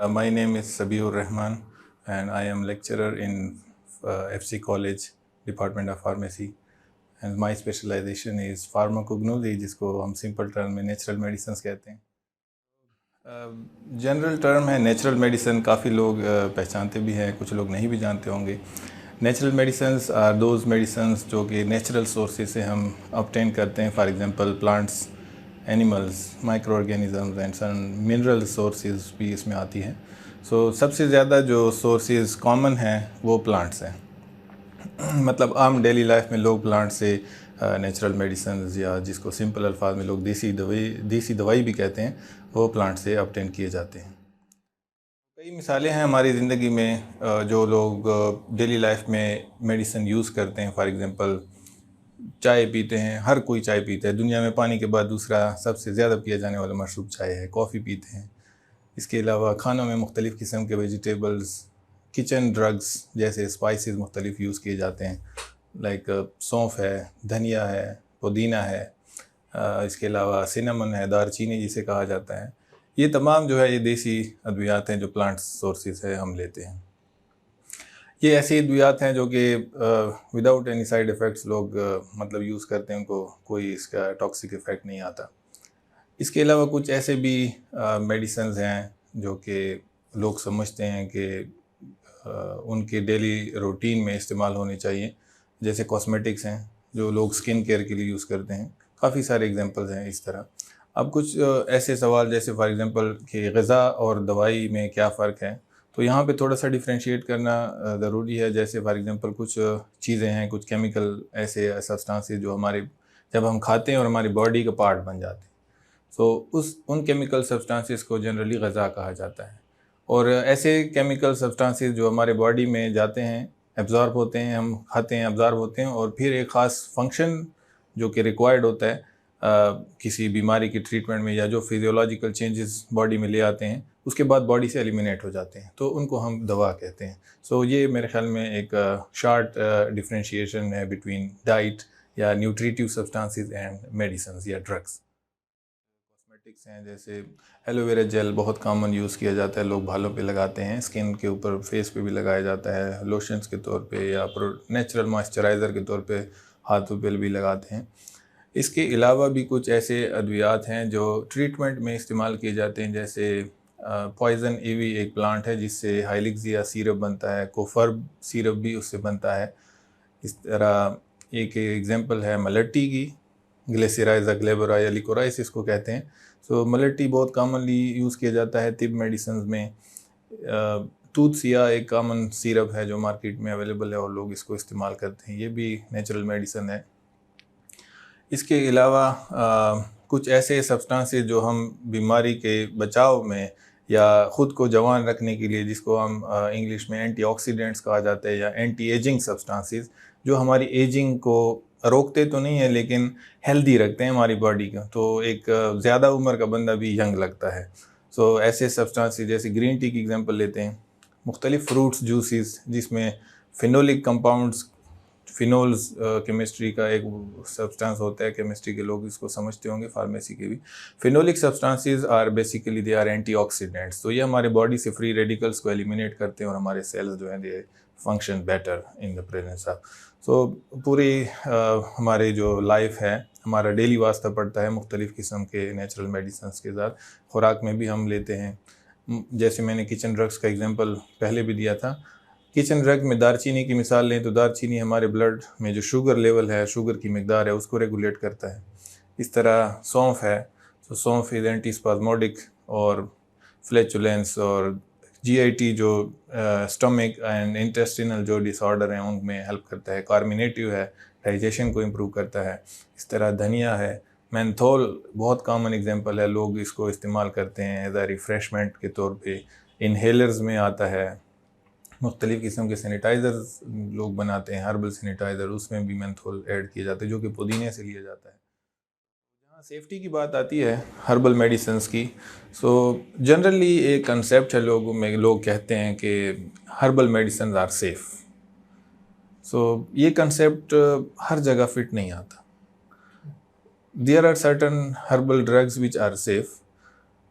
My name is Sabiur Rahman and I am lecturer in FC College, Department of Pharmacy. And my specialization is pharmacognosy, जिसको हम simple term में natural medicine कहते हैं। General term है natural medicine, काफ़ी लोग पहचानते भी हैं, कुछ लोग नहीं भी जानते होंगे। Natural medicines are those medicines जो कि नेचुरल सोर्सेज से हम ऑब्टेन करते हैं। For example plants, animals, micro organisms and sun mineral sources भी इसमें आती हैं। सो सबसे ज़्यादा जो सोर्सेज कॉमन हैं वो प्लांट्स हैं। मतलब आम डेली लाइफ में लोग प्लांट से नेचुरल मेडिसिन या जिसको सिंपल अल्फाज में लोग देसी दवाई भी कहते हैं, वो प्लांट से ऑब्टेन किए जाते हैं। कई मिसालें हैं हमारी ज़िंदगी में जो लोग डेली लाइफ में मेडिसिन यूज़ करते हैं। फॉर एग्ज़ाम्पल चाय पीते हैं, हर कोई चाय पीता है। दुनिया में पानी के बाद दूसरा सबसे ज़्यादा पिया जाने वाला मशरूब चाय है। कॉफ़ी पीते हैं। इसके अलावा खानों में मुख्तलिफ़ किस्म के वेजिटेबल्स, किचन ड्रग्स जैसे स्पाइसेस मुख्तलिफ यूज़ किए जाते हैं। लाइक सौंफ है, धनिया है, पुदीना है, इसके अलावा सिनेमन है, दारचीनी जिसे कहा जाता है। ये तमाम जो है ये देसी अद्वियात हैं जो प्लांट सोर्सेज है हम लेते हैं। ये ऐसी अद्वियात हैं जो कि विदाउट एनी साइड इफ़ेक्ट्स लोग मतलब यूज़ करते हैं, उनको कोई इसका टॉक्सिक इफ़ेक्ट नहीं आता। इसके अलावा कुछ ऐसे भी मेडिसिन्स हैं जो कि लोग समझते हैं कि उनके डेली रूटीन में इस्तेमाल होने चाहिए, जैसे कॉस्मेटिक्स हैं जो लोग स्किन केयर के लिए यूज़ करते हैं। काफ़ी सारे एग्जांपल्स हैं इस तरह। अब कुछ ऐसे सवाल जैसे फॉर एग्जांपल कि ग़िज़ा और दवाई में क्या फ़र्क है, तो यहाँ पे थोड़ा सा डिफ्रेंशिएट करना ज़रूरी है। जैसे फॉर एग्जांपल कुछ चीज़ें हैं, कुछ केमिकल ऐसे सब्सटेंसेस जो हमारे जब हम खाते हैं और हमारी बॉडी का पार्ट बन जाते हैं, तो उन केमिकल सब्सटेंसेस को जनरली ग़िज़ा कहा जाता है। और ऐसे केमिकल सब्सटेंसेस जो हमारे बॉडी में जाते हैं, एब्ज़ॉर्ब होते हैं, हम खाते हैं, एब्ज़ॉर्ब होते हैं और फिर एक ख़ास फंक्शन जो कि रिक्वायर्ड होता है किसी बीमारी की ट्रीटमेंट में, या जो फिजियोलॉजिकल चेंजेस बॉडी में ले आते हैं, उसके बाद बॉडी से एलिमिनेट हो जाते हैं, तो उनको हम दवा कहते हैं। सो ये मेरे ख्याल में एक शार्ट डिफ्रेंशिएशन है बिटवीन डाइट या न्यूट्रिटिव सब्सटेंसेस एंड मेडिसिन्स या ड्रग्स। कॉस्मेटिक्स हैं जैसे एलोवेरा जेल बहुत कॉमन यूज़ किया जाता है, लोग बालों पे लगाते हैं, स्किन के ऊपर, फेस पे भी लगाया जाता है, लोशंस के तौर पे या नेचुरल मॉइस्चराइज़र के तौर पे हाथों पे भी लगाते हैं। इसके अलावा भी कुछ ऐसे अद्वियात हैं जो ट्रीटमेंट में इस्तेमाल किए जाते हैं, जैसे पॉइज़न ईवी एक प्लांट है जिससे हाइलिक्सिया सिरप बनता है, कोफर्ब सिरप भी उससे बनता है। इस तरह एक एग्जांपल है मलट्टी की, ग्लेसिराइजा ग्लेबरा या लिकोराइस इसको कहते हैं। सो मलट्टी बहुत कॉमनली यूज़ किया जाता है तिब मेडिसिन में। तूतसिया एक कॉमन सिरप है जो मार्केट में अवेलेबल है और लोग इसको इस्तेमाल करते हैं, ये भी नेचुरल मेडिसिन है। इसके अलावा कुछ ऐसे सब्सटेंसेस जो हम बीमारी के बचाव में या ख़ुद को जवान रखने के लिए, जिसको हम इंग्लिश में एंटीऑक्सीडेंट्स कहा जाता है या एंटी एजिंग सब्सटेंसेस, जो हमारी एजिंग को रोकते तो नहीं है लेकिन हेल्दी रखते हैं हमारी बॉडी को, तो एक ज़्यादा उम्र का बंदा भी यंग लगता है। सो ऐसे सब्सटेंसेस जैसे ग्रीन टी की एग्जांपल लेते हैं, मुख्तलिफ़ फ्रूट्स जूसेस जिसमें फिनोलिक कंपाउंड्स, फिनोल्स केमिस्ट्री का एक सब्सटेंस होता है, केमिस्ट्री के लोग इसको समझते होंगे, फार्मेसी के भी। Phenolic substances are basically they are antioxidants, तो ये हमारे बॉडी से फ्री रेडिकल्स को एलिमिनेट करते हैं और हमारे सेल्स जो हैं they function better in the presence of. So पूरी हमारे जो लाइफ है, हमारा डेली वास्ता पड़ता है मुख्तलिफ़ किस्म के नेचुरल मेडिसिन के साथ। खुराक में भी हम लेते हैं, जैसे मैंने किचन ड्रग्स का एग्जांपल पहले भी दिया था। किचन ड्रग में दारचीनी की मिसाल लें तो दारचीनी हमारे ब्लड में जो शुगर लेवल है, शुगर की मिकदार है, उसको रेगुलेट करता है। इस तरह सौंफ है, तो सौंफ इज़ एंटीस्पाज़मोडिक और फ्लैचुलेंस और जीआईटी जो स्टमक एंड इंटेस्टिनल जो डिसऑर्डर हैं उनमें हेल्प करता है। कार्मिनेटिव है, डाइजेशन को इम्प्रूव करता है। इस तरह धनिया है, मेंथोल बहुत कॉमन एग्जांपल है, लोग इसको इस्तेमाल करते हैं एज आ रिफ़्रेशमेंट के तौर पे। इनहेलर्स में आता है, मुख्तलिफ़ किस्म के सैनिटाइज़र्स लोग बनाते हैं, हर्बल सैनिटाइज़र, उसमें भी मेंथोल ऐड किया जाता है जो कि पुदीने से लिया जाता है। सेफ्टी की बात आती है हर्बल मेडिसिन्स की, सो जनरली एक कंसेप्ट है लोगों में, लोग कहते हैं कि herbal medicine are safe. So ये कंसेप्ट हर जगह फिट नहीं आता। There are certain herbal drugs which are safe,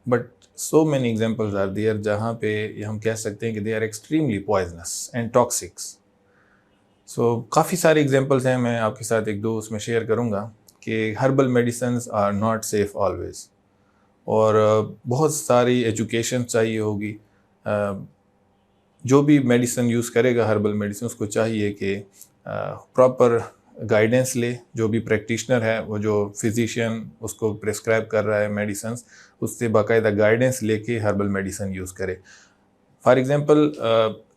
but so many examples are there जहाँ पे हम कह सकते हैं कि they are extremely poisonous and toxics. So काफ़ी सारे एग्जाम्पल्स हैं, मैं आपके साथ एक दो उसमें शेयर करूँगा कि herbal medicine are not safe always. और बहुत सारी एजुकेशन चाहिए होगी। जो भी मेडिसिन यूज़ करेगा हर्बल मेडिसिन, उसको चाहिए कि प्रॉपर गाइडेंस ले। जो भी प्रैक्टिशनर है, वो जो फिजिशियन उसको प्रिस्क्राइब कर रहा है मेडिसिन, उससे बाकायदा गाइडेंस लेके हर्बल मेडिसिन यूज़ करे। फॉर एग्जांपल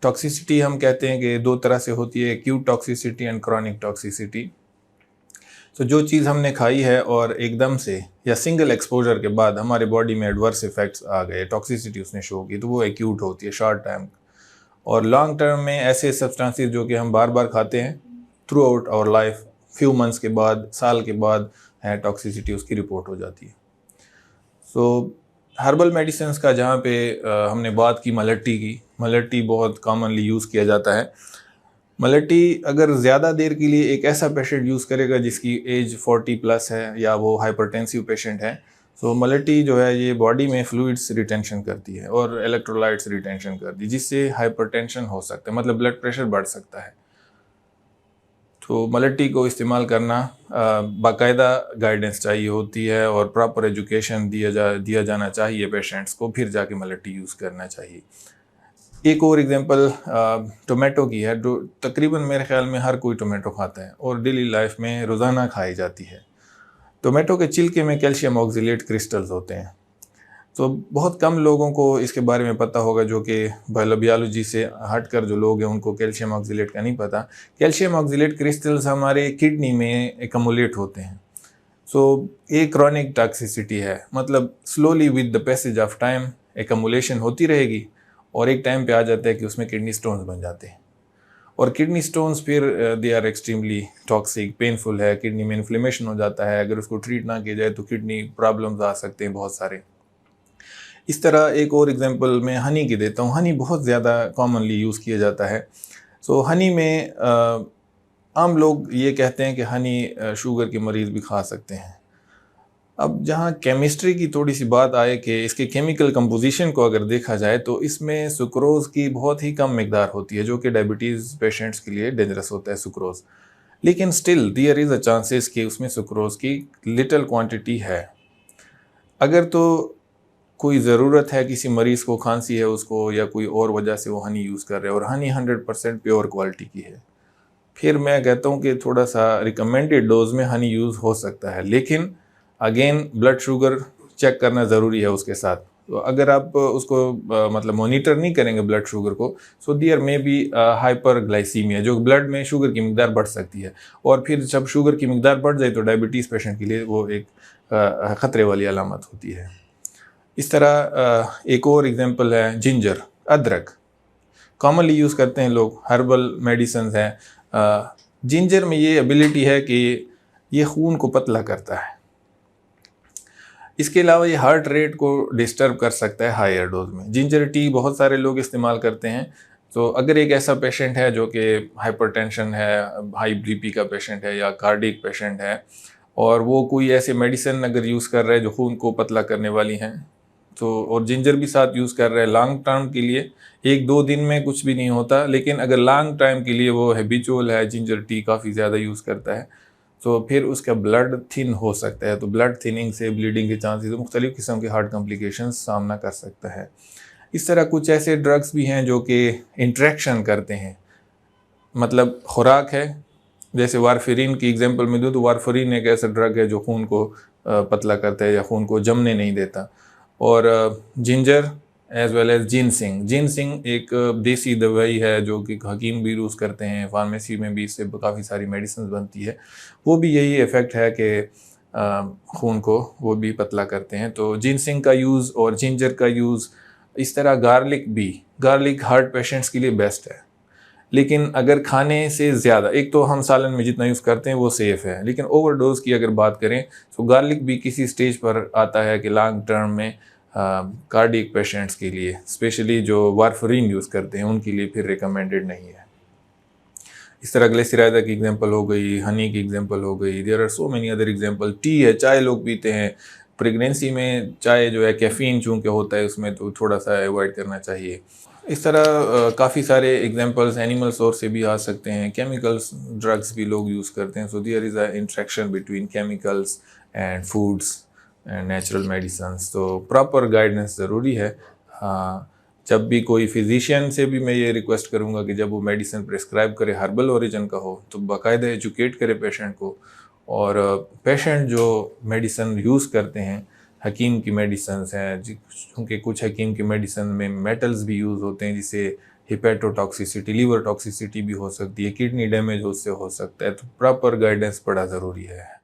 टॉक्सिसिटी हम कहते हैं कि दो तरह से होती है, acute toxicity and chronic toxicity. तो जो चीज़ हमने खाई है और एकदम से या सिंगल एक्सपोजर के बाद हमारे बॉडी में एडवर्स इफेक्ट्स आ गए, टॉक्सिसिटी उसने शो की, तो वो एक्यूट होती है, शॉर्ट टाइम। और लॉन्ग टर्म में ऐसे सब्सटेंसेस जो कि हम बार बार खाते हैं throughout our life, few months के बाद, साल के बाद है टॉक्सिसिटी उसकी रिपोर्ट हो जाती है। सो हर्बल मेडिसिन का जहाँ पे हमने बात की मलट्टी की, मलट्टी बहुत कॉमनली यूज़ किया जाता है। मलट्टी अगर ज़्यादा देर के लिए एक ऐसा पेशेंट यूज़ करेगा जिसकी एज 40 प्लस है या वो हाइपरटेंसिव पेशेंट है, तो मलट्टी जो है ये बॉडी में फ्लूइड्स रिटेंशन करती है और इलेक्ट्रोलाइट्स रिटेंशन करती है, जिससे हाइपरटेंशन हो सकता है, मतलब ब्लड प्रेशर बढ़ सकता है। तो मलट्टी को इस्तेमाल करना बाकायदा गाइडेंस चाहिए होती है और प्रॉपर एजुकेशन दिया जाना चाहिए पेशेंट्स को, फिर जाके मलट्टी यूज़ करना चाहिए। एक और एग्जांपल टोमेटो की है, जो तकरीबन मेरे ख्याल में हर कोई टोमेटो खाता है और डेली लाइफ में रोज़ाना खाई जाती है। टोमेटो के छिलके में कैल्शियम ऑक्सीलेट क्रिस्टल्स होते हैं। तो बहुत कम लोगों को इसके बारे में पता होगा, जो कि बायोलॉजी से हटकर जो लोग हैं उनको कैल्शियम ऑक्सीलेट का नहीं पता। कैल्शियम ऑक्सीलेट क्रिस्टल्स हमारे किडनी में एकमुलेट होते हैं। सो ये क्रॉनिक टॉक्सिसिटी है, मतलब slowly with the passage of time accumulation होती रहेगी और एक टाइम पे आ जाता है कि उसमें किडनी स्टोन्स बन जाते हैं। और किडनी स्टोन्स फिर they are extremely toxic, painful है, किडनी में इन्फ्लेमेशन हो जाता है। अगर उसको ट्रीट ना किया जाए तो किडनी प्रॉब्लम्स आ सकते हैं बहुत सारे। इस तरह एक और एग्जांपल मैं हनी की देता हूँ। हनी बहुत ज़्यादा कॉमनली यूज़ किया जाता है। सो हनी में आम लोग ये कहते हैं कि हनी शुगर के मरीज़ भी खा सकते हैं। अब जहाँ केमिस्ट्री की थोड़ी सी बात आए कि इसके केमिकल कंपोजिशन को अगर देखा जाए, तो इसमें सुक्रोज़ की बहुत ही कम मिकदार होती है, जो कि डायबिटीज़ पेशेंट्स के लिए डेंजरस होता है सुक्रोज़। लेकिन still there is a chances कि उसमें सुक्रोज़ की लिटिल क्वांटिटी है। अगर तो कोई ज़रूरत है, किसी मरीज़ को खांसी है उसको, या कोई और वजह से वो हनी यूज़ कर रहे हैं और हनी 100% प्योर क्वालिटी की है, फिर मैं कहता हूँ कि थोड़ा सा रिकमेंडेड डोज में हनी यूज़ हो सकता है। लेकिन अगेन ब्लड शुगर चेक करना ज़रूरी है उसके साथ। तो अगर आप उसको मतलब मॉनिटर नहीं करेंगे ब्लड शुगर को, सो देयर में भी हाइपरग्लाइसीमिया, जो ब्लड में शुगर की मिकदार बढ़ सकती है। और फिर जब शुगर की मिकदार बढ़ जाए तो डायबिटीज़ पेशेंट के लिए वो एक ख़तरे वाली अलामत होती है। इस तरह एक और एग्जांपल है जिंजर, अदरक कॉमनली यूज़ करते हैं लोग, हर्बल मेडिसिन है। जिंजर में ये एबिलिटी है कि ये खून को पतला करता है। इसके अलावा ये हार्ट रेट को डिस्टर्ब कर सकता है हायर डोज में। जिंजर टी बहुत सारे लोग इस्तेमाल करते हैं। तो अगर एक ऐसा पेशेंट है जो कि हाइपरटेंशन है, हाई बीपी का पेशेंट है या कार्डियक पेशेंट है, और वो कोई ऐसे मेडिसिन अगर यूज़ कर रहे हैं जो खून को पतला करने वाली हैं, तो और जिंजर भी साथ यूज़ कर रहे हैं लॉन्ग टर्म के लिए, एक दो दिन में कुछ भी नहीं होता, लेकिन अगर लॉन्ग टाइम के लिए वो हैबिचुअल है, जिंजर टी काफ़ी ज़्यादा यूज़ करता है, तो फिर उसका ब्लड थिन हो सकता है। तो ब्लड थिनिंग से ब्लीडिंग के चांसेस, मुख्तलिफ़ किस्म के हार्ट कॉम्प्लिकेशंस सामना कर सकता है। इस तरह कुछ ऐसे ड्रग्स भी हैं जो कि इंट्रैक्शन करते हैं, मतलब खुराक है, जैसे वारफेरिन की एग्जांपल में दूँ तो वारफेरिन एक ऐसा ड्रग है जो खून को पतला करता है या खून को जमने नहीं देता। और ginger as well as ginseng एक देसी दवाई है जो कि हकीम भी यूज़ करते हैं, फार्मेसी में भी इससे काफ़ी सारी मेडिसिन बनती है। वो भी यही इफ़ेक्ट है कि खून को वो भी पतला करते हैं। तो जिनसिंग का यूज़ और जिंजर का यूज़, इस तरह गार्लिक हार्ट पेशेंट्स के लिए बेस्ट है। लेकिन अगर खाने से ज़्यादा, एक तो हम सालन में जितना यूज़ करते हैं वो सेफ़ है, लेकिन ओवरडोज की अगर बात करें तो गार्लिक भी किसी स्टेज पर आता है कि लॉन्ग टर्म में कार्डियक पेशेंट्स के लिए, स्पेशली जो वारफरीन यूज़ करते हैं, उनके लिए फिर रिकमेंडेड नहीं है। इस तरह ग्लिसराइड की एग्जांपल हो गई, हनी की एग्जांपल हो गई, there are so many other example. Tea है, चाय लोग पीते हैं, प्रेगनेंसी में चाय जो है कैफ़ीन चूँकि होता है उसमें, तो थोड़ा सा अवॉइड करना चाहिए। इस तरह काफ़ी सारे एग्जांपल्स एनिमल सोर्स से भी आ सकते हैं। केमिकल्स ड्रग्स भी लोग यूज़ करते हैं, so there is a interaction between chemicals and foods and natural medicines. तो प्रॉपर गाइडेंस ज़रूरी है। हाँ, जब भी कोई फिजिशियन से भी मैं ये रिक्वेस्ट करूँगा कि जब वो मेडिसिन प्रिस्क्राइब करे हर्बल ओरिजिन का हो, तो बाकायदा एजुकेट करे पेशेंट को। और पेशेंट जो मेडिसिन यूज़ करते हैं, हकीम की मेडिसिन्स हैं, क्योंकि कुछ हकीम की मेडिसिन में मेटल्स भी यूज़ होते हैं, जिससे हिपेटोटॉक्सिसिटी, लीवर टॉक्सिसिटी भी हो सकती है, किडनी डैमेज उससे हो सकता है। तो प्रॉपर गाइडेंस बड़ा ज़रूरी है।